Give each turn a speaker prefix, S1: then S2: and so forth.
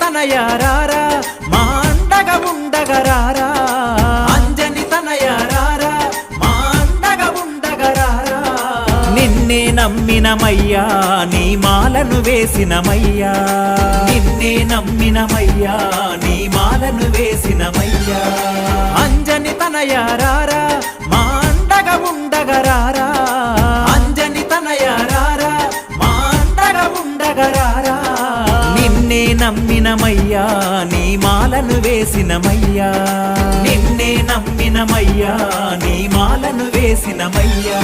S1: తనయారారా మా అండగా ఉండగరారా అంజని తనయారారా మా అండగా ఉండగరారా నిన్నే నమ్మినమయ్యా నీ మాలను వేసినమయ్యా నిన్నే నమ్మినమయ్యా నీ మాలను వేసినమయ్యా అంజని తనయారారా మా అండగా ఉండగరారా అంజని తనయారారా మా అండగా ఉండగరారా నిన్నే నమ్మినమయ్యా నీ మాలను వేసినమయ్యా నిన్నే నమ్మినమయ్యా నీ మాలను వేసినమయ్యా